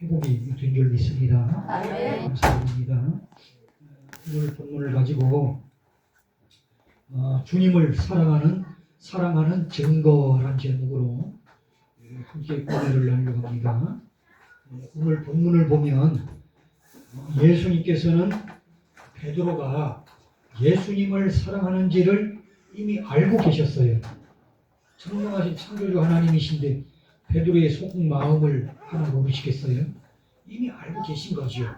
회복이 된 줄 믿습니다. 아멘. 감사드립니다. 오늘 본문을 가지고 주님을 사랑하는 증거란 제목으로 함께 은혜를 나누려고 합니다. 오늘 본문을 보면 예수님께서는 베드로가 예수님을 사랑하는지를 이미 알고 계셨어요. 전능하신 창조주 하나님이신데 베드로의 속마음을 하나 모르시겠어요? 이미 알고 계신 거지요.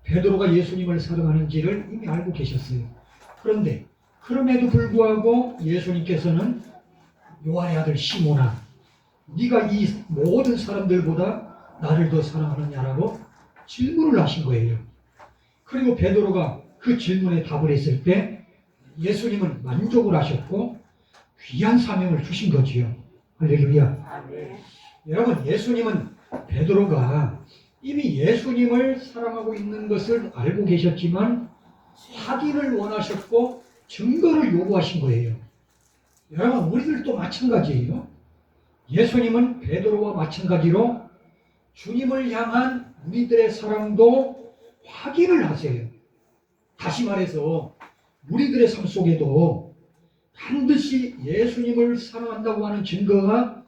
베드로가 예수님을 사랑하는지를 이미 알고 계셨어요. 그런데 그럼에도 불구하고 예수님께서는 요한의 아들 시몬아, 네가 이 모든 사람들보다 나를 더 사랑하느냐라고 질문을 하신 거예요. 그리고 베드로가 그 질문에 답을 했을 때 예수님은 만족을 하셨고 귀한 사명을 주신 거지요. 할렐루야. 아멘. 여러분, 예수님은 베드로가 이미 예수님을 사랑하고 있는 것을 알고 계셨지만 확인을 원하셨고 증거를 요구하신 거예요. 여러분, 우리들도 마찬가지예요. 예수님은 베드로와 마찬가지로 주님을 향한 우리들의 사랑도 확인을 하세요. 다시 말해서 우리들의 삶 속에도 반드시 예수님을 사랑한다고 하는 증거가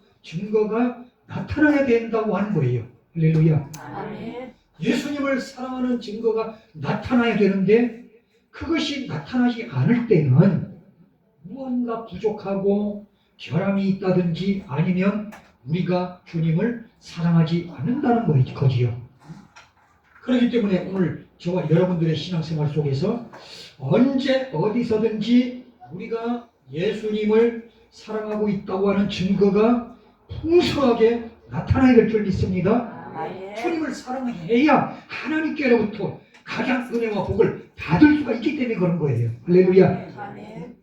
나타나야 된다고 하는 거예요. 할렐루야. 아멘. 예수님을 사랑하는 증거가 나타나야 되는데 그것이 나타나지 않을 때는 무언가 부족하고 결함이 있다든지 아니면 우리가 주님을 사랑하지 않는다는 거지요. 그렇기 때문에 오늘 저와 여러분들의 신앙생활 속에서 언제 어디서든지 우리가 예수님을 사랑하고 있다고 하는 증거가 풍성하게 나타나야 될 줄 믿습니다. 아멘. 주님을 사랑해야 하나님께로부터 가장 은혜와 복을 받을 수가 있기 때문에 그런 거예요. 할렐루야. 아멘.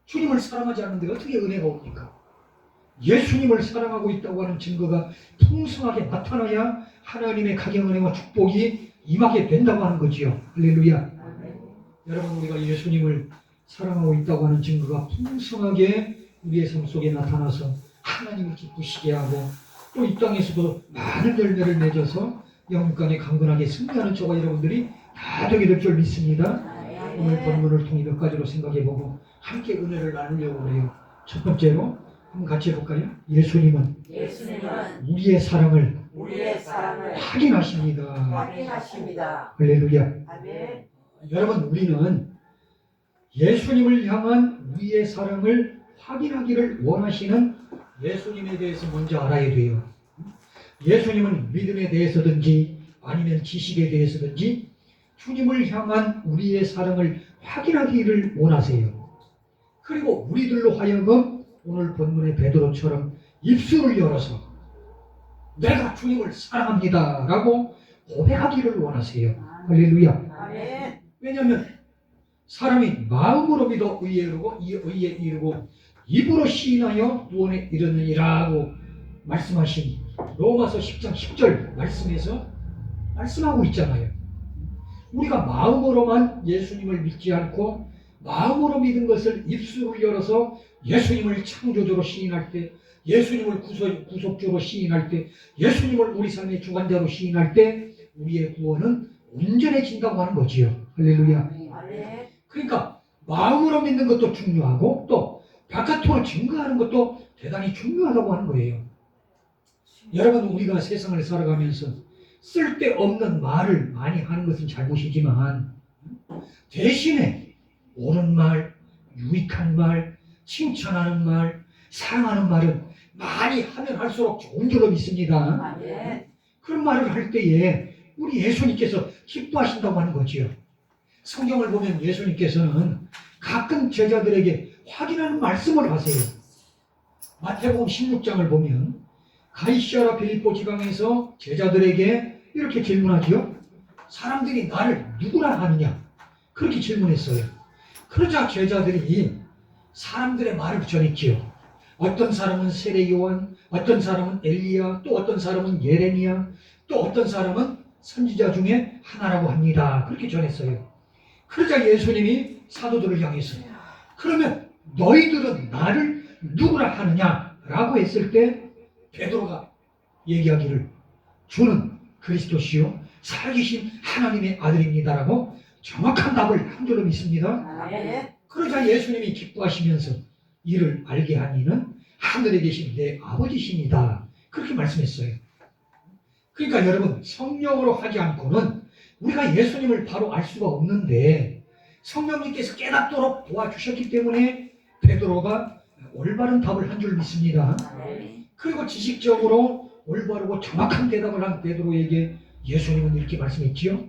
주님을 사랑하지 않는데 어떻게 은혜가 옵니까? 예수님을 사랑하고 있다고 하는 증거가 풍성하게 나타나야 하나님의 가경 은혜와 축복이 임하게 된다고 하는 거지요. 할렐루야. 아멘. 여러분, 우리가 예수님을 사랑하고 있다고 하는 증거가 풍성하게 우리의 삶 속에 나타나서 하나님을 기쁘시게 하고 또 이 땅에서도 많은 열매를 맺어서 영육간에 강건하게 승리하는 저와 여러분들이 다 되게 될 줄 믿습니다. 오늘 본문을 통해 몇 가지로 생각해보고 함께 은혜를 나누려고 해요. 첫 번째로 한번 같이 해볼까요? 예수님은 우리의 사랑을 확인하십니다. 확인하십니다. 할렐루야. 아멘. 여러분, 우리는 예수님을 향한 우리의 사랑을 확인하기를 원하시는 예수님에 대해서 먼저 알아야 돼요. 예수님은 믿음에 대해서든지 아니면 지식에 대해서든지 주님을 향한 우리의 사랑을 확인하기를 원하세요. 그리고 우리들로 하여금 오늘 본문의 베드로처럼 입술을 열어서 내가 주님을 사랑합니다 라고 고백하기를 원하세요. 할렐루야. 아멘. 왜냐하면 사람이 마음으로 믿어 의에 이르고 입으로 시인하여 구원에 이르느니라고 말씀하신 로마서 10장 10절 말씀에서 말씀하고 있잖아요. 우리가 마음으로만 예수님을 믿지 않고 마음으로 믿은 것을 입술을 열어서 예수님을 창조주로 시인할 때, 예수님을 구속주로 시인할 때, 예수님을 우리 삶의 주관자로 시인할 때 우리의 구원은 온전해진다고 하는 거지요. 할렐루야. 아멘. 그러니까 마음으로 믿는 것도 중요하고 또 바깥으로 증거하는 것도 대단히 중요하다고 하는 거예요. 여러분, 우리가 세상을 살아가면서 쓸데없는 말을 많이 하는 것은 잘못이지만 대신에 옳은 말, 유익한 말, 칭찬하는 말, 사랑하는 말은 많이 하면 할수록 좋은 줄로 믿습니다. 아멘. 그런 말을 할 때에 우리 예수님께서 기뻐하신다고 하는 거지요. 성경을 보면 예수님께서는 가끔 제자들에게 확인하는 말씀을 하세요. 마태복음 16장을 보면 가이사랴 빌립보 지방에서 제자들에게 이렇게 질문하지요. 사람들이 나를 누구라 하느냐? 그렇게 질문했어요. 그러자 제자들이 사람들의 말을 전했지요. 어떤 사람은 세례 요한, 어떤 사람은 엘리야, 또 어떤 사람은 예레미야, 또 어떤 사람은 선지자 중에 하나라고 합니다. 그렇게 전했어요. 그러자 예수님이 사도들을 향해서 그러면 너희들은 나를 누구라 하느냐? 라고 했을 때 베드로가 얘기하기를 주는 그리스도시요 살아계신 하나님의 아들입니다라고 정확한 답을 한 줄로 믿습니다. 아멘. 그러자 예수님이 기뻐하시면서 이를 알게 한 이는 하늘에 계신 내 아버지십니다. 그렇게 말씀했어요. 그러니까 여러분, 성령으로 하지 않고는 우리가 예수님을 바로 알 수가 없는데 성령님께서 깨닫도록 도와주셨기 때문에 베드로가 올바른 답을 한 줄 믿습니다. 아멘. 그리고 지식적으로 올바르고 정확한 대답을 한 베드로에게 예수님은 이렇게 말씀했지요.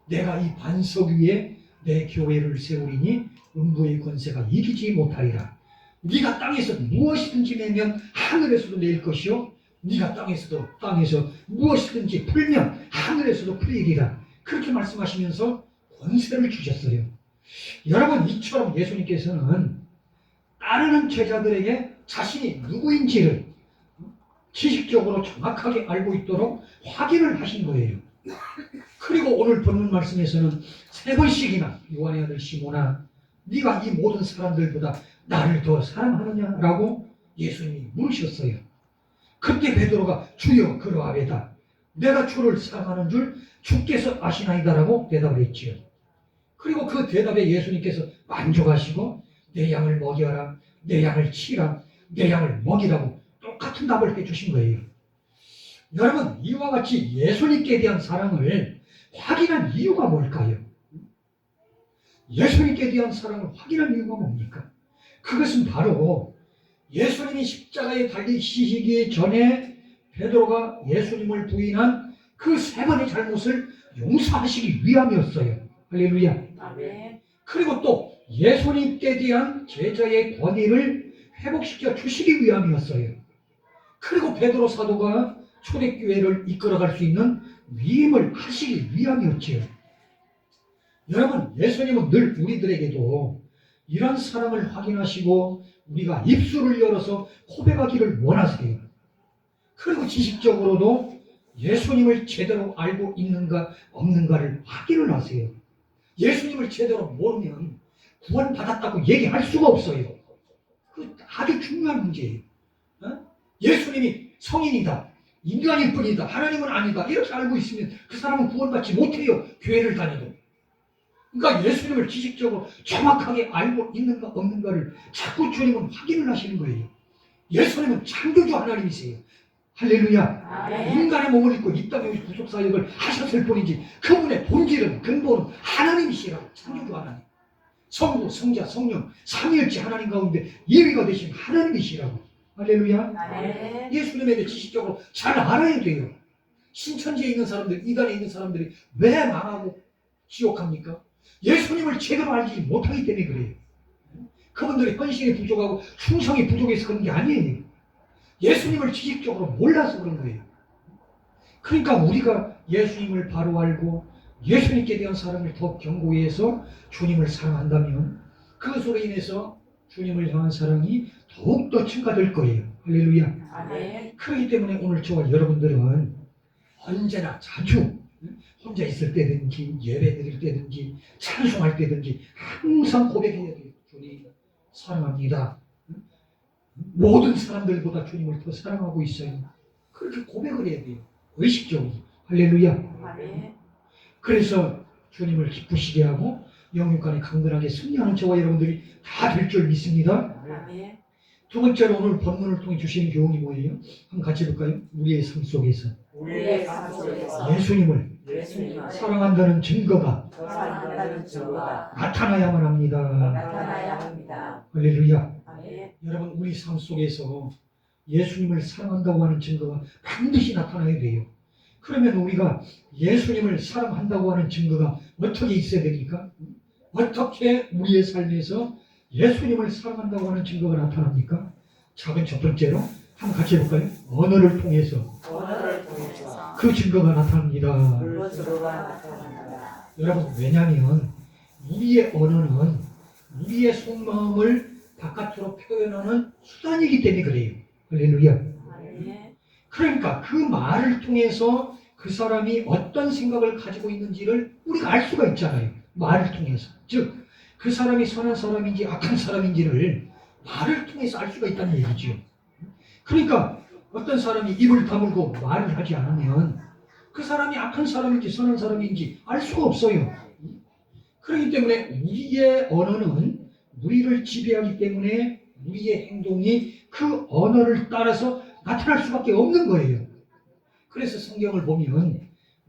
내가 이 반석 위에 내 교회를 세우리니 음부의 권세가 이기지 못하리라. 네가 땅에서 무엇이든지 내면 하늘에서도 낼 것이요 네가 땅에서 무엇이든지 풀면 하늘에서도 풀리리라. 그렇게 말씀하시면서 권세를 주셨어요. 여러분, 이처럼 예수님께서는 따르는 제자들에게 자신이 누구인지를 지식적으로 정확하게 알고 있도록 확인을 하신 거예요. 그리고 오늘 본문 말씀에서는 3번씩이나 요한의 아들 시몬아, 네가 이 모든 사람들보다 나를 더 사랑하느냐라고 예수님이 물으셨어요. 그때 베드로가 주여 그러하외다. 내가 주를 사랑하는 줄 주께서 아시나이다라고 대답을 했지요. 그리고 그 대답에 예수님께서 만족하시고 내 양을 먹여라, 내 양을 치라, 내 양을 먹이라고 똑같은 답을 해주신 거예요. 여러분, 이와 같이 예수님께 대한 사랑을 확인한 이유가 뭘까요? 예수님께 대한 사랑을 확인한 이유가 뭡니까? 그것은 바로 예수님이 십자가에 달리시기 전에 베드로가 예수님을 부인한 그 3번의 잘못을 용서하시기 위함이었어요. 할렐루야. 아멘. 그리고 또 예수님께 대한 제자의 권위를 회복시켜 주시기 위함이었어요. 그리고 베드로 사도가 초대교회를 이끌어갈 수 있는 위임을 하시기 위함이었지요. 여러분, 예수님은 늘 우리들에게도 이런 사랑을 확인하시고 우리가 입술을 열어서 고백하기를 원하세요. 그리고 지식적으로도 예수님을 제대로 알고 있는가 없는가를 확인을 하세요. 예수님을 제대로 모르면 구원받았다고 얘기할 수가 없어요. 그 아주 중요한 문제예요. 예수님이 성인이다, 인간일 뿐이다, 하나님은 아니다 이렇게 알고 있으면 그 사람은 구원받지 못해요. 교회를 다녀도. 그러니까 예수님을 지식적으로 정확하게 알고 있는가 없는가를 자꾸 주님은 확인을 하시는 거예요. 예수님은 창조주 하나님이세요. 할렐루야. 아멘. 인간의 몸을 입고 이 땅에 구속사역을 하셨을 뿐이지 그분의 본질은 근본은 하나님이시라고. 창조주 하나님, 성부, 성자, 성령 삼위일체 하나님 가운데 2위가 되신 하나님이시라고. 할렐루야. 아멘. 예수님에 대해 지식적으로 잘 알아야 돼요. 신천지에 있는 사람들, 이단에 있는 사람들이 왜 망하고 지옥합니까? 예수님을 제대로 알지 못하기 때문에 그래요. 그분들이 헌신이 부족하고 충성이 부족해서 그런 게 아니에요. 예수님을 지식적으로 몰라서 그런 거예요. 그러니까 우리가 예수님을 바로 알고 예수님께 대한 사랑을 더 견고히 해서 주님을 사랑한다면 그것으로 인해서 주님을 향한 사랑이 더욱더 증가될 거예요. 할렐루야. 아멘. 그렇기 때문에 오늘 저와 여러분들은 언제나 자주 혼자 있을 때든지 예배 드릴 때든지 찬송할 때든지 항상 고백해야 돼요. 주님 사랑합니다. 모든 사람들보다 주님을 더 사랑하고 있어요. 그렇게 고백을 해야 돼요. 의식적으로. 할렐루야. 아멘. 그래서 주님을 기쁘시게 하고 영육간에 강건하게 승리하는 저와 여러분들이 다 될 줄 믿습니다. 아멘. 두 번째로 오늘 본문을 통해 주시는 교훈이 뭐예요? 한번 같이 해볼까요? 우리의 삶 속에서 우리의 삶 속에서 예수님을 예수님을 사랑한다는 증거가 사랑한다는 증거가 나타나야만 합니다. 나타나야 합니다. 할렐루야. 아멘. 여러분, 우리 삶 속에서 예수님을 사랑한다고 하는 증거가 반드시 나타나야 돼요. 그러면 우리가 예수님을 사랑한다고 하는 증거가 어떻게 있어야 됩니까? 어떻게 우리의 삶에서 예수님을 사랑한다고 하는 증거가 나타납니까? 작은 첫 번째로 한번 같이 해볼까요? 언어를 통해서 언어를 통해서 그 증거가 나타납니다. 그것으로가 나타난다. 여러분, 왜냐하면 우리의 언어는 우리의 속마음을 바깥으로 표현하는 수단이기 때문에 그래요. 할렐루야. 아멘. 그러니까 그 말을 통해서 그 사람이 어떤 생각을 가지고 있는지를 우리가 알 수가 있잖아요. 말을 통해서. 즉, 그 사람이 선한 사람인지 악한 사람인지를 말을 통해서 알 수가 있다는 얘기죠. 그러니까 어떤 사람이 입을 다물고 말을 하지 않으면 그 사람이 악한 사람인지 선한 사람인지 알 수가 없어요. 그렇기 때문에 우리의 언어는 우리를 지배하기 때문에 우리의 행동이 그 언어를 따라서 나타날 수밖에 없는 거예요. 그래서 성경을 보면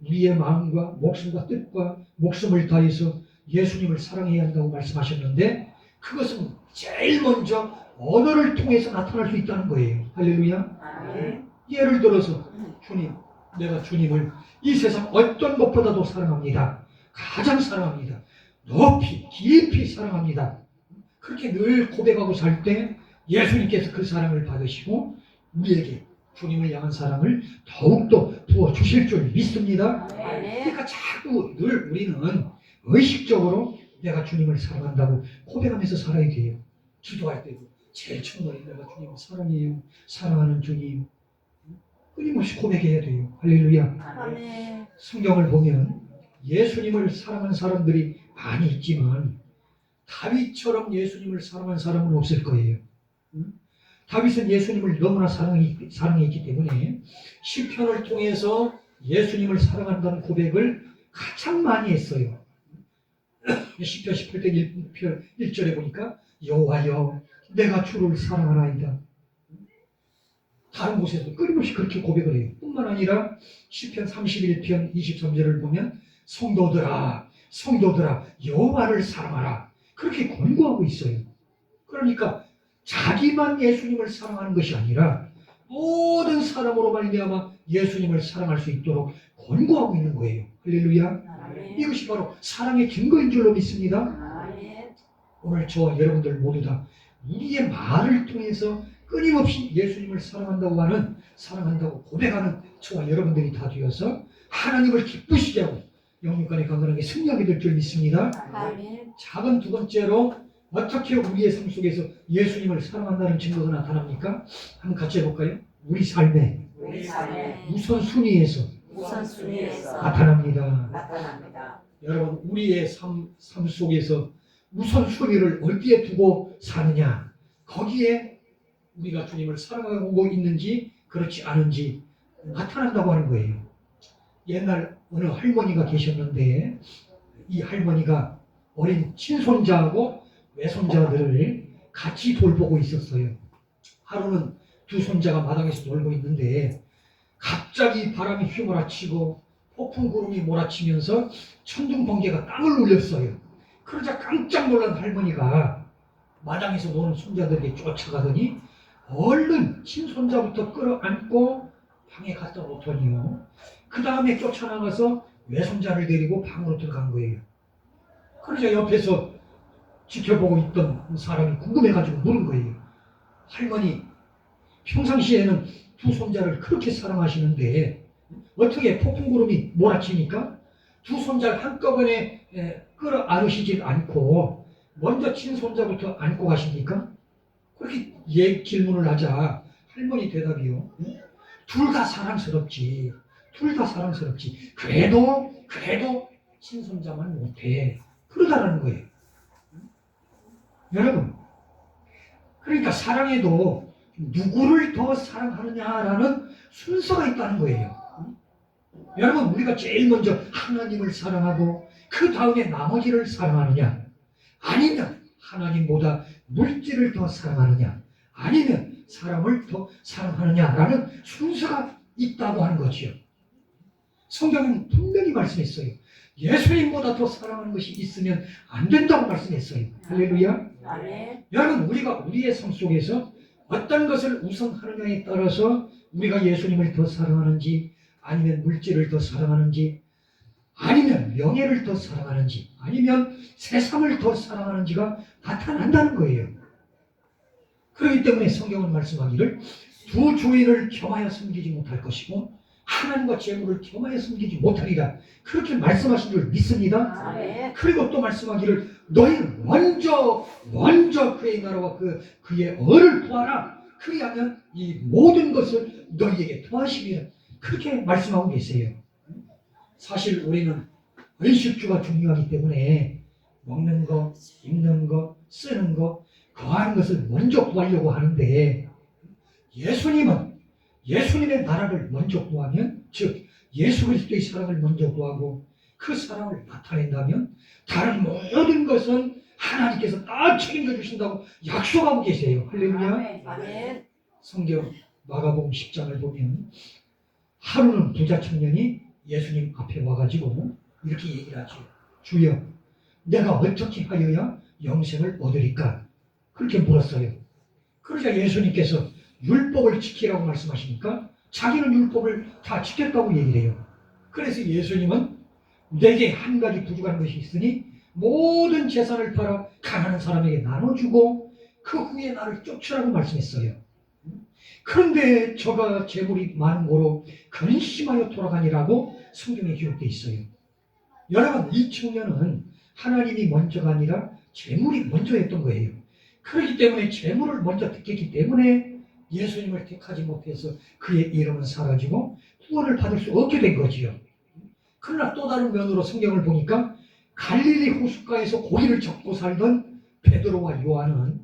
우리의 마음과 목숨과 뜻과 목숨을 다해서 예수님을 사랑해야 한다고 말씀하셨는데 그것은 제일 먼저 언어를 통해서 나타날 수 있다는 거예요. 할렐루야. 아멘. 예를 들어서 주님, 내가 주님을 이 세상 어떤 것보다도 사랑합니다. 가장 사랑합니다. 높이 깊이 사랑합니다. 그렇게 늘 고백하고 살 때 예수님께서 그 사랑을 받으시고 우리에게 주님을 향한 사랑을 더욱더 부어주실 줄 믿습니다. 아멘. 그러니까 자꾸 늘 우리는 의식적으로 내가 주님을 사랑한다고 고백하면서 살아야 돼요. 기도할 때도 제일 처음에 내가 주님을 사랑해요. 사랑하는 주님. 끊임없이 고백해야 돼요. 할렐루야. 아멘. 성경을 보면 예수님을 사랑한 사람들이 많이 있지만 다윗처럼 예수님을 사랑한 사람은 없을 거예요. 다윗은 예수님을 너무나 사랑했기 때문에 시편을 통해서 예수님을 사랑한다는 고백을 가장 많이 했어요. 시편 18편 1절에 보니까 여호와여 내가 주를 사랑하나이다. 다른 곳에서도 끊임없이 그렇게 고백을 해요. 뿐만 아니라 시편 31편 23절을 보면 성도들아 여호와를 사랑하라. 그렇게 권고하고 있어요. 그러니까 자기만 예수님을 사랑하는 것이 아니라 모든 사람으로 말미암아 예수님을 사랑할 수 있도록 권고하고 있는 거예요. 할렐루야. 아멘. 이것이 바로 사랑의 증거인 줄로 믿습니다. 아멘. 오늘 저와 여러분들 모두 다 우리의 말을 통해서 끊임없이 예수님을 사랑한다고 고백하는 저와 여러분들이 다 되어서 하나님을 기쁘시게 하고 영육간에 강건하게 승리하게 될 줄 믿습니다. 아멘. 작은 두 번째로 어떻게 우리의 삶 속에서 예수님을 사랑한다는 증거가 나타납니까? 한번 같이 해볼까요? 우리 삶의 우리 삶의 우선순위에서 우선순위에서 나타납니다. 여러분 우리의 삶 속에서 우선순위를 어디에 두고 사느냐 거기에 우리가 주님을 사랑하고 있는지 그렇지 않은지 나타난다고 하는 거예요. 옛날 어느 할머니가 계셨는데 이 할머니가 어린 친손자하고 외손자들을 같이 돌보고 있었어요. 하루는 두 손자가 마당에서 놀고 있는데 갑자기 바람이 휘몰아치고 폭풍 구름이 몰아치면서 천둥 번개가 땅을 울렸어요. 그러자 깜짝 놀란 할머니가 마당에서 노는 손자들에게 쫓아가더니 얼른 친손자부터 끌어안고 방에 갖다 놓더니요. 그 다음에 쫓아나가서 외손자를 데리고 방으로 들어간 거예요. 그러자 옆에서 지켜보고 있던 사람이 궁금해가지고 물은 거예요. 할머니, 평상시에는 두 손자를 그렇게 사랑하시는데 어떻게 폭풍구름이 몰아치니까 두 손자를 한꺼번에 끌어안으시질 않고 먼저 친손자부터 안고 가십니까? 그렇게 질문을 하자 할머니 대답이요. 둘 다 사랑스럽지. 그래도 친손자만 못해. 그러다라는 거예요. 여러분, 그러니까 사랑에도 누구를 더 사랑하느냐라는 순서가 있다는 거예요. 여러분, 우리가 제일 먼저 하나님을 사랑하고 그 다음에 나머지를 사랑하느냐, 아니면 하나님보다 물질을 더 사랑하느냐, 아니면 사람을 더 사랑하느냐라는 순서가 있다고 하는 거지요. 성경은 분명히 말씀했어요. 예수님보다 더 사랑하는 것이 있으면 안 된다고 말씀했어요. 할렐루야. 아멘. 여러분, 우리가 우리의 삶 속에서 어떤 것을 우선하느냐에 따라서 우리가 예수님을 더 사랑하는지, 아니면 물질을 더 사랑하는지, 아니면 명예를 더 사랑하는지, 아니면 세상을 더 사랑하는지가 나타난다는 거예요. 그렇기 때문에 성경은 말씀하기를 두 주인을 겸하여 섬기지 못할 것이고 하나님과 재물을 겸하여 섬기지 못하리라. 그렇게 말씀하신 줄 믿습니다. 아멘. 그리고 또 말씀하기를 너희는 먼저 그의 나라와 그의 의를 구하라. 그리하면 이 모든 것을 너희에게 더하시리라. 그렇게 말씀하고 계세요. 사실 우리는 의식주가 중요하기 때문에 먹는 거, 입는 거, 쓰는 거, 거하는 것을 먼저 구하려고 하는데 예수님은 예수님의 나라를 먼저 구하면, 즉 예수 그리스도의 사랑을 먼저 구하고 그 사랑을 나타낸다면 다른 모든 것은 하나님께서 다 책임져 주신다고 약속하고 계세요. 할렐루야. 아멘. 성경 마가복음 10장을 보면 하루는 부자 청년이 예수님 앞에 와가지고 이렇게 얘기를 하죠. 주여, 내가 어떻게 하여야 영생을 얻으리까? 그렇게 물었어요. 그러자 예수님께서 율법을 지키라고 말씀하시니까 자기는 율법을 다 지켰다고 얘기를 해요. 그래서 예수님은 내게 한 가지 부족한 것이 있으니 모든 재산을 팔아 가난한 사람에게 나눠주고 그 후에 나를 쫓으라고 말씀했어요. 그런데 저가 재물이 많은 고로 근심하여 돌아가니라고 성경에 기록되어 있어요. 여러분, 이 청년은 하나님이 먼저가 아니라 재물이 먼저였던 거예요. 그렇기 때문에 재물을 먼저 택했기 때문에 예수님을 택하지 못해서 그의 이름은 사라지고 구원을 받을 수 없게 된 거지요. 그러나 또 다른 면으로 성경을 보니까 갈릴리 호숫가에서 고기를 잡고 살던 베드로와 요한은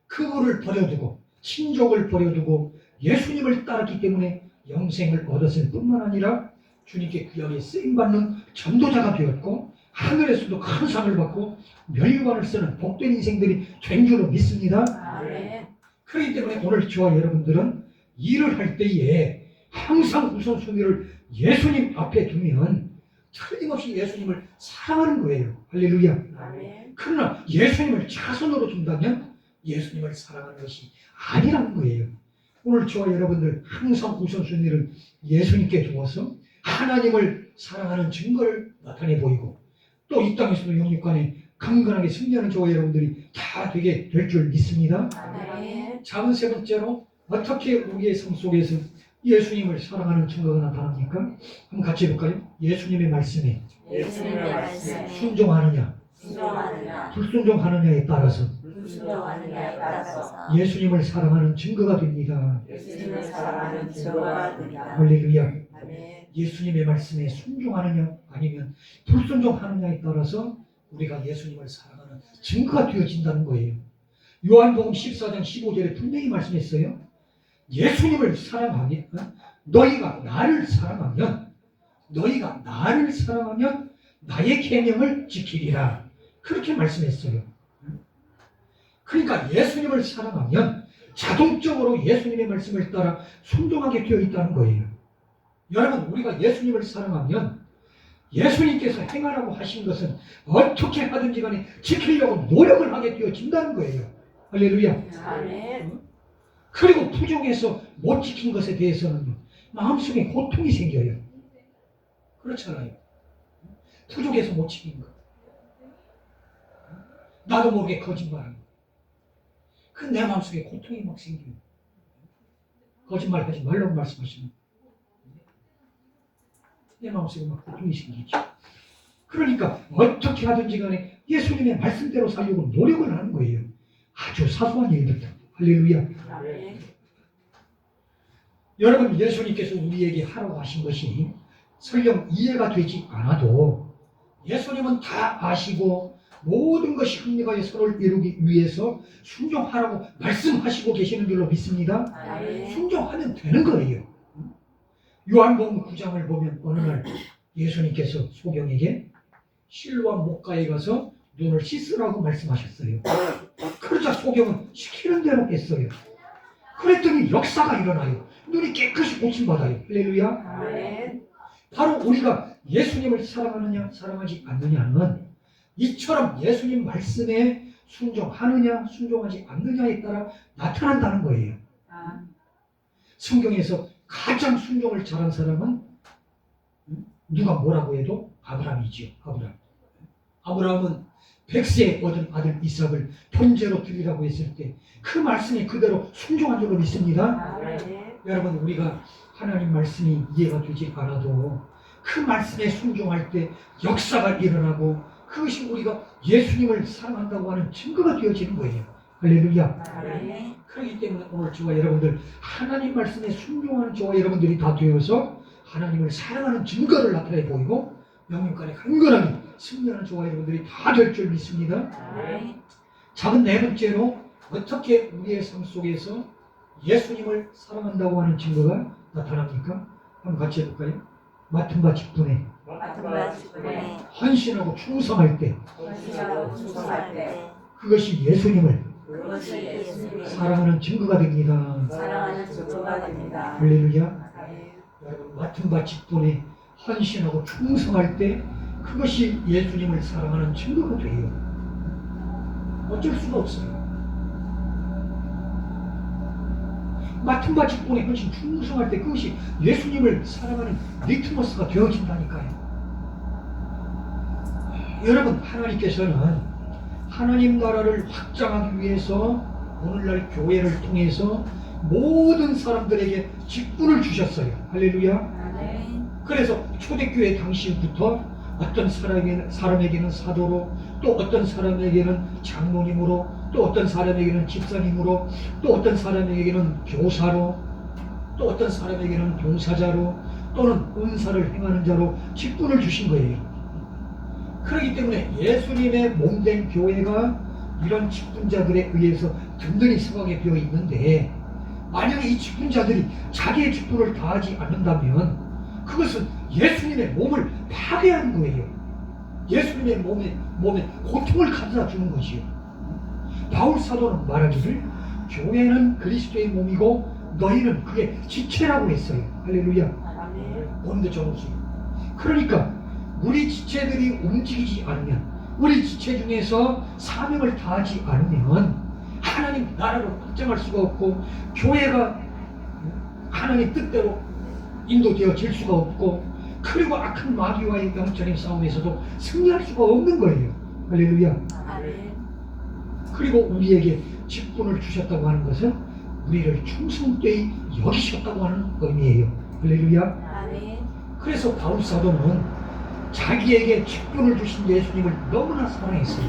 그거를 버려두고 친족을 버려두고 예수님을 따랐기 때문에 영생을 얻었을 뿐만 아니라 주님께 귀하게 쓰임받는 전도자가 되었고 하늘에서도 큰 상을 받고 멸관을 쓰는 복된 인생들이 된 줄로 믿습니다. 아멘. 그렇기 때문에 오늘 저와 여러분들은 일을 할 때에 항상 우선순위를 예수님 앞에 두면 틀림없이 예수님을 사랑하는 거예요. 할렐루야. 아멘. 그러나 예수님을 차선으로 둔다면 예수님을 사랑하는 것이 아니라는 거예요. 오늘 저와 여러분들 항상 우선순위를 예수님께 두어서 하나님을 사랑하는 증거를 나타내 보이고 또 이 땅에서도 영육간에 강건하게 승리하는 저와 여러분들이 다 되게 될 줄 믿습니다. 아멘. 다음 세 번째로 어떻게 우리의 삶 속에서 예수님을 사랑하는 증거가 나타납니까? 한번 같이 해볼까요? 예수님의 말씀에 예수님의 말씀에 순종하느냐 순종하느냐 불순종하느냐에 따라서 불순종하느냐에 따라서 예수님을 사랑하는 증거가 됩니다. 예수님을 사랑하는 증거가 됩니다. 할렐루야. 아멘. 예수님의 말씀에 순종하느냐 아니면 불순종하느냐에 따라서 우리가 예수님을 사랑하는 증거가 되어진다는 거예요. 요한복음 14장 15절에 분명히 말씀했어요. 예수님을 사랑하면 너희가 나를 사랑하면 나의 계명을 지키리라. 그렇게 말씀했어요. 그러니까 예수님을 사랑하면 자동적으로 예수님의 말씀을 따라 순종하게 되어 있다는 거예요. 여러분, 우리가 예수님을 사랑하면 예수님께서 행하라고 하신 것은 어떻게 하든지 간에 지키려고 노력을 하게 되어진다는 거예요. 할렐루야. 아멘. 그리고 부족해서 못 지킨 것에 대해서는 마음속에 고통이 생겨요. 그렇잖아요. 부족해서 못 지킨 것. 나도 모르게 거짓말하는 것. 그 내 마음속에 고통이 막 생겨요. 거짓말하지 말라고 말씀하시는 내 마음속에 막 고통이 생기죠. 그러니까 어떻게 하든지 간에 예수님의 말씀대로 살려고 노력을 하는 거예요. 아주 사소한 일부터. 할렐루야. 아멘. 여러분, 예수님께서 우리에게 하라고 하신 것이 설령 이해가 되지 않아도 예수님은 다 아시고 모든 것이 합리화의 선을 이루기 위해서 순종하라고 말씀하시고 계시는 줄로 믿습니다. 아멘. 순종하면 되는 거예요. 요한복음 9장을 보면 어느 날 예수님께서 소경에게 실로암 목가에 가서 눈을 씻으라고 말씀하셨어요. 그러자 소경은 시키는 대로 했어요. 그랬더니 역사가 일어나요. 눈이 깨끗이 고침받아요. 할렐루야. 아멘. 바로 우리가 예수님을 사랑하느냐 사랑하지 않느냐는 이처럼 예수님 말씀에 순종하느냐 순종하지 않느냐에 따라 나타난다는 거예요. 성경에서 가장 순종을 잘한 사람은 누가 뭐라고 해도 아브라함이지요. 아브라함은 백세에 얻은 아들 이삭을 번제로 드리라고 했을 때 그 말씀에 그대로 순종한 줄로 믿습니다. 아멘. 여러분, 우리가 하나님 말씀이 이해가 되지 않아도 그 말씀에 순종할 때 역사가 일어나고 그것이 우리가 예수님을 사랑한다고 하는 증거가 되어지는 거예요. 할렐루야. 아멘. 그렇기 때문에 오늘 저와 여러분들 하나님 말씀에 순종하는 저와 여러분들이 다 되어서 하나님을 사랑하는 증거를 나타내 보이고 영육간에 강건하게 승리하는 저와 여러분들이 다 될 줄 믿습니다. 아멘. 작은 네 번째로 어떻게 우리의 삶 속에서 예수님을 사랑한다고 하는 증거가 나타납니까? 한번 같이 해볼까요? 맡은 바 직분에 맡은 바 직분에 헌신하고 충성할 때 헌신하고 충성할 때 그것이 예수님을 그것이 예수님이 사랑하는 증거가 됩니다. 사랑하는 증거가 됩니다. 할렐루야. 아멘. 여러분 맡은 바 직분에 헌신하고 충성할 때 그것이 예수님을 사랑하는 증거가 돼요. 어쩔 수가 없어요. 맡은 바 직분에 헌신 충성할 때 그것이 예수님을 사랑하는 리트머스가 되어진다니까요. 여러분 하나님께서는 하나님 나라를 확장하기 위해서 오늘날 교회를 통해서 모든 사람들에게 직분을 주셨어요. 할렐루야. 아멘. 그래서 초대교회 당시부터 어떤 사람에게는 사도로, 또 어떤 사람에게는 장로님으로, 또 어떤 사람에게는 집사님으로, 또 어떤 사람에게는 교사로, 또 어떤 사람에게는 봉사자로, 또는 은사를 행하는 자로 직분을 주신 거예요. 그렇기 때문에 예수님의 몸된 교회가 이런 직분자들에 의해서 든든히 성하게 되어 있는데, 만약에 이 직분자들이 자기의 직분을 다하지 않는다면 그것은 예수님의 몸을 파괴하는 거예요. 예수님의 몸에 고통을 가져다 주는 것이요. 바울 사도는 말하기를 교회는 그리스도의 몸이고 너희는 그의 지체라고 했어요. 할렐루야. 아멘. 뭔데 저것이? 그러니까 우리 지체들이 움직이지 않으면, 우리 지체 중에서 사명을 다하지 않으면 하나님 나라를 확장할 수가 없고 교회가 하나님 뜻대로 인도되어질 수가 없고, 그리고 악한 마귀와의 영적인 싸움에서도 승리할 수가 없는 거예요. 할렐루야. 아멘. 그리고 우리에게 직분을 주셨다고 하는 것은 우리를 충성되이 여기셨다고 하는 의미예요. 할렐루야. 아멘. 그래서 바울 사도는 자기에게 직분을 주신 예수님을 너무나 사랑했어요.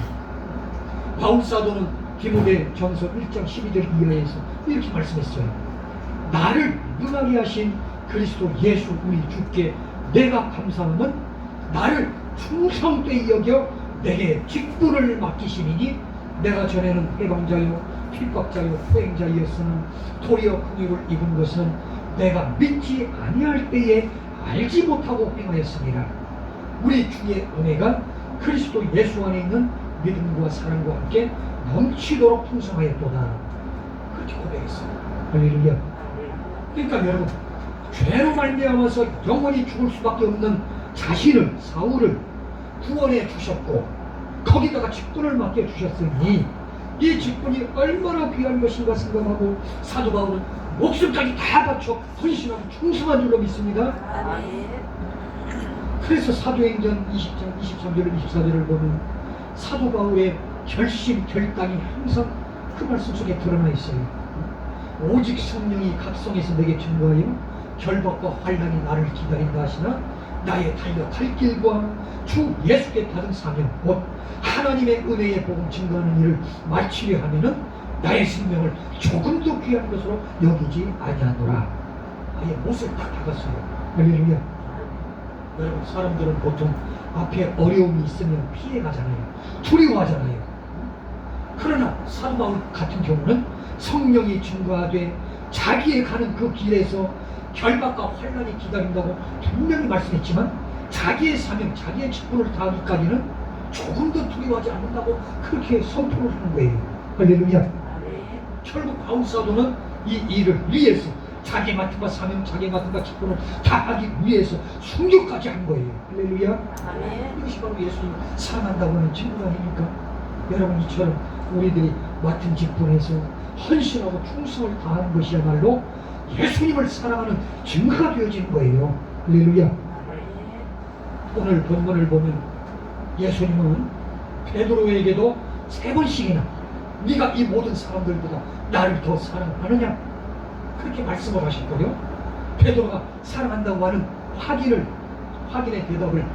바울 사도는 디모데전서 1장 12절 이하에서 이렇게 말씀했어요. 나를 능하게 하신 그리스도 예수 우리 주께 내가 감사함은 나를 충성되이 여겨 내게 직분을 맡기시니 내가 전에는 해방자요 핍박자요 포행자이었으나 도리어 긍휼을 입은 것은 내가 믿지 아니할 때에 알지 못하고 행하였습니다. 우리 주의 은혜가 그리스도 예수 안에 있는 믿음과 사랑과 함께 넘치도록 풍성하였도다. 그렇게 고백했어요. 할렐루야. 그러니까 여러분, 죄로 말미암아서 영원히 죽을 수밖에 없는 자신을, 사울을 구원해 주셨고 거기다가 직분을 맡겨 주셨으니 이 직분이 얼마나 귀한 것인가 생각하고 사도 바울은 목숨까지 다 바쳐 헌신하고 충성한 줄로 믿습니다. 아멘. 그래서 사도행전 20장 23절 24절을 보면 사도 바울의 결심, 결단이 항상 그 말씀 속에 드러나 있어요. 오직 성령이 각성해서 내게 증거하여 결박과 환난이 나를 기다린다 하시나 나의 달려갈 길과 주 예수께 받은 사명 곧 하나님의 은혜의 복음 증거하는 일을 마치려 하면은 나의 생명을 조금도 귀한 것으로 여기지 아니하노라. 아예 못을 딱 닫았어요. 할렐루야. 여러분, 사람들은 보통 앞에 어려움이 있으면 피해가잖아요. 두려워하잖아요. 그러나 사도 바울 같은 경우는 성령이 증거하되 자기의 가는 그 길에서 결박과 환난이 기다린다고 분명히 말씀했지만 자기의 사명, 자기의 직분을 다하기까지는 조금도 두려워하지 않는다고 그렇게 선포를 하는 거예요. 할렐루야. 아멘. 결국 바울 사도는 이 일을 위해서 자기 맡은 바 사명, 자기 맡은 바 직분을 다하기 위해서 순교까지 한 거예요. 할렐루야. 아멘. 이것이 바로 예수님을 사랑한다고 하는 증거가 아닙니까? 여러분, 이처럼 우리들이 맡은 직분에서 헌신하고 충성을 다하는 것이야말로 예수님을 사랑하는 증거가 되어지는 거예요. 할렐루야. 오늘 본문을 보면 예수님은 베드로에게도 3번씩이나 네가 이 모든 사람들보다 나를 더 사랑하느냐 그렇게 말씀을 하셨고요. 베드로가 사랑한다고 하는 확인의 대답을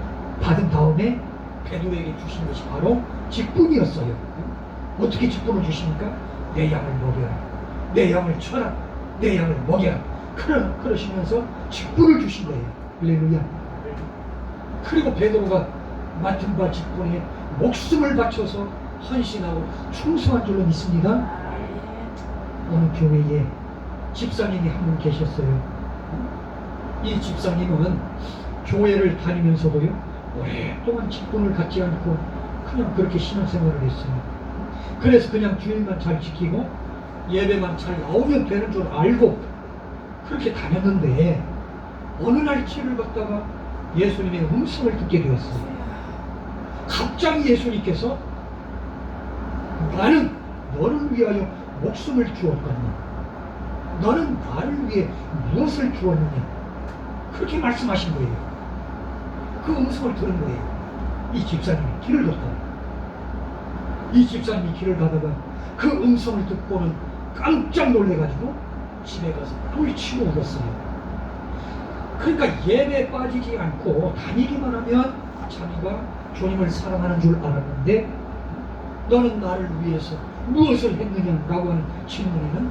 받은 다음에 베드로에게 주신 것이 바로 직분이었어요. 어떻게 직분을 주십니까? 내 양을 먹여라, 내 양을 쳐라, 내 양을 먹여라. 그러시면서 직분을 주신 거예요. 할렐루야. 그리고 베드로가 맡은 바 직분에 목숨을 바쳐서 헌신하고 충성한 줄로 믿습니다. 어느 교회에 집사님이 한 분 계셨어요. 이 집사님은 교회를 다니면서도요 오랫동안 직분을 갖지 않고 그냥 그렇게 신앙생활을 했어요. 그래서 그냥 주일만 잘 지키고 예배만 잘 나오면 되는 줄 알고 그렇게 다녔는데 어느 날 길을 걷다가 예수님의 음성을 듣게 되었어요. 갑자기 예수님께서 나는 너를 위하여 목숨을 주었거니 너는 나를 위해 무엇을 주었느냐 그렇게 말씀하신 거예요. 그 음성을 들은 거예요. 이 집사님이 길을 걷다가 이 집사님이 길을 가다가 그 음성을 듣고는 깜짝 놀래가지고 집에 가서 뿔 치고 울었어요. 그러니까 예배에 빠지지 않고 다니기만 하면 자기가 주님을 사랑하는 줄 알았는데 너는 나를 위해서 무엇을 했느냐라고 하는 질문에는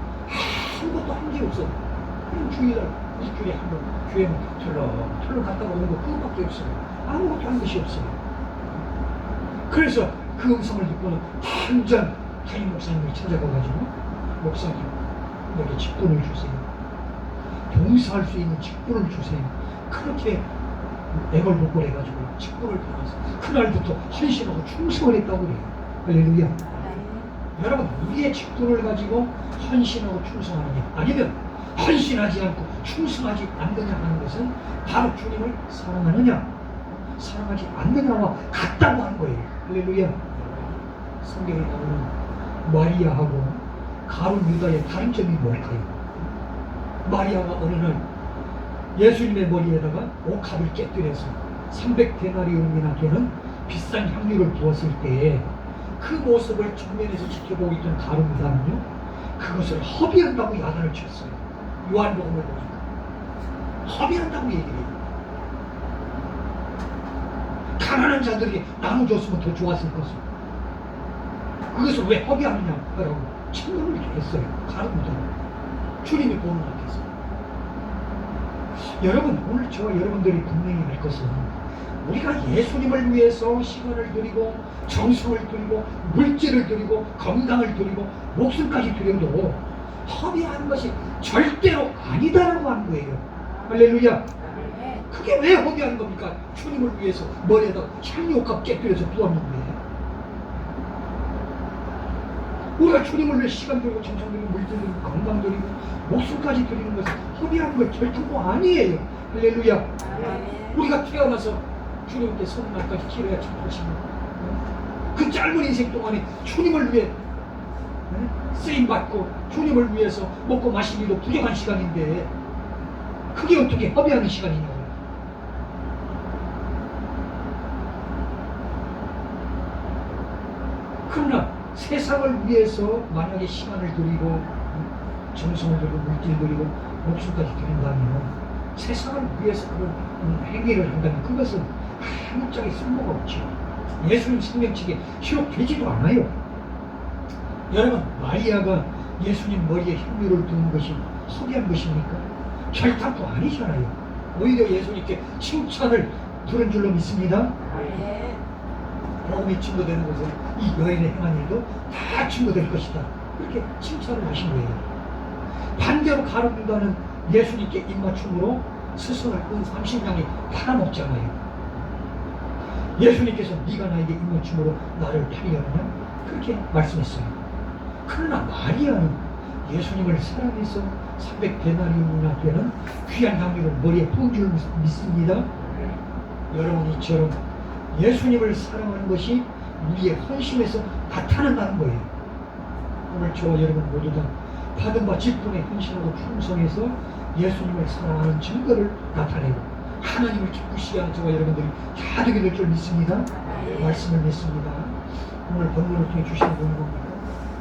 아무것도 한 게 없어요. 그냥 주일날 일주일에 한 번 교회 털러 갔다가 오는 거 그거밖에 없어요. 아무것도 한 것이 없어요. 그래서 그 음성을 듣고는 당장 담임 목사님을 찾아가가지고 목사님 여기 직분을 주세요. 봉사할 수 있는 직분을 주세요. 그렇게 애걸복걸해가지고 직분을 받아서 그날부터 헌신하고 충성을 했다고 그래요. 할렐루야. 여러분 우리의 직분을 가지고 헌신하고 충성하느냐 아니면 헌신하지 않고 충성하지 않느냐 하는 것은 바로 주님을 사랑하느냐 사랑하지 않느냐와 같다고 하는 거예요. 할렐루야. 성경에 나오는 마리아하고 가룟 유다의 다른 점이 뭘까요? 마리아가 어느 날 예수님의 머리에다가 옥합을 깨뜨려서 300데나리온이나 되는 비싼 향유를 부었을 때에 그 모습을 정면에서 지켜보고 있던 가룟 유다는요 그것을 허비한다고 야단을 쳤어요. 요한복음을 보니까 허비한다고 얘기를 해요. 가난한 자들이 나눠줬으면 더 좋았을 것을 그것을 왜 허비하느냐라고 책망을 했어요. 가룟 유다는 주님이 보는 앞에서. 여러분 오늘 저와 여러분들이 분명히 알 것은 우리가 예수님을 위해서 시간을 드리고 정성을 드리고 물질을 드리고 건강을 드리고 목숨까지 드려도 허비하는 것이 절대로 아니다라고 하는 거예요. 할렐루야. 그게 왜 허비하는 겁니까? 주님을 위해서 머리에다 향유옥합 깨뜨려서 부었는데 우리가 주님을 위해 시간 드리고 정성 드리고 물질 드리고 건강 드리고 목숨까지 드리는 것은 허비하는 것 결코 아니에요. 할렐루야. 우리가 태어나서 주님께 서는 날까지 길어야 참으시는 그 짧은 인생 동안에 주님을 위해 쓰임받고 주님을 위해서 먹고 마시기도 부족한 시간인데 그게 어떻게 허비하는 시간이냐고요. 그러나 세상을 위해서 만약에 시간을 들이고 정성을 들이고 물질 들이고 목숨까지 드린다면 세상을 위해서 그런 행위를 한다면 그것은 아무짝에 쓸모가 없죠. 예수님 생명책에 기록되지도 않아요. 여러분 마리아가 예수님 머리에 향유를 두는 것이 허비한 것입니까? 결단도 아니잖아요. 오히려 예수님께 칭찬을 들은 줄로 믿습니다. 복음이 증거되는 것은 이 여인의 행한 일도 다 증거될 것이다. 그렇게 칭찬을 하신 거예요. 반대로 가룟 유다는 예수님께 입맞춤으로 스승을 은 30냥에 팔아먹잖아요. 예수님께서 네가 나에게 입맞춤으로 나를 팔려느냐? 그렇게 말씀했어요. 그러나 마리아는 예수님을 사랑해서 300데나리온이나 되는 귀한 향유를 머리에 부은 줄 믿습니다. 여러분 이처럼 예수님을 사랑하는 것이 우리의 헌신에서 나타난다는 거예요. 오늘 저와 여러분 모두 다 받은 바 직분에 헌신하고 충성해서 예수님을 사랑하는 증거를 나타내고 하나님을 기쁘시게 하는 저와 여러분들이 다 되게 될 줄 믿습니다. 말씀을 믿습니다. 오늘 본문을 통해 주시는 것은 뭡니까?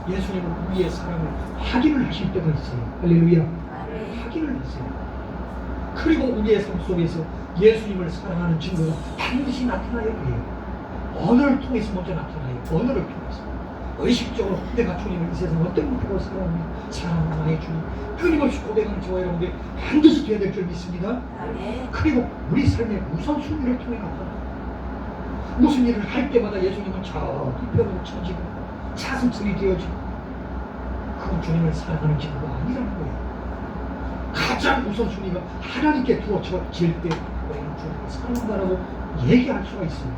예수님은 우리의 사랑을 확인을 하실 때가 있어요. 할렐루야. 확인을 하세요. 그리고 우리의 삶 속에서 예수님을 사랑하는 증거가 반드시 나타나야 해요. 언어를 통해서 먼저 나타나요. 언어를 통해서. 의식적으로 내가 주님을 이 세상 어떤 목표로 사랑하는 나의 주님 끊임없이 고백하는 저와 여러분들이 반드시 되어야 될 줄 믿습니다. 그리고 우리 삶의 우선순위를 통해 나타나요. 무슨 일을 할 때마다 예수님은 저 뒤편으로 쳐지고 사슴소리 되어지고 그건 주님을 사랑하는 증거가 아니라는 거예요. 가장 우선순위가 하나님께 두어질 때 이런 주님을 사랑한다라고 얘기할 수가 있어요.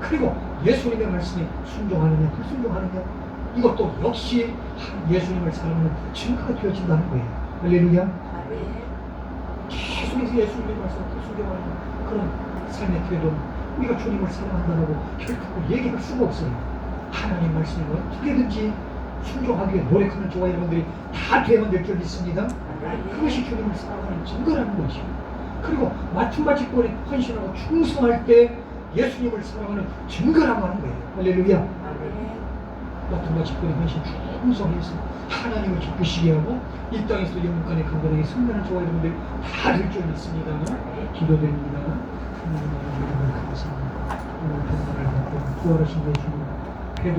그리고 예수님의 말씀에 순종하느냐 불순종하느냐 이것도 역시 예수님을 사랑하는 증거가 되어진다는 거예요. 할렐루야. 아멘. 계속해서 예수님의 말씀을 불순종하는 그런 삶의 태도는 우리가 주님을 사랑한다고 결코 얘기할 수가 없어요. 하나님 말씀을 어떻게든지 순종하기 위해 노력하는 저와 여러분들이 다 되어야 될 줄 믿습니다. 그것이 주님을 사랑하는 증거라는 것이요. 그리고 맡은 바 직분에 헌신하고 충성할 때 예수님을 사랑하는 증거라고 하는 거예요. 할렐루야. 아멘. 맡은 바 직분에 헌신 충성해서 하나님을 기쁘시게 하고 이 땅에서 영원간에 강건하게 승리하는 저와 여러분들이 다 될 줄 믿습니다. 기도됩니다. 하나님 감사합니다. 오늘 평안을 받고 부활하신 예수님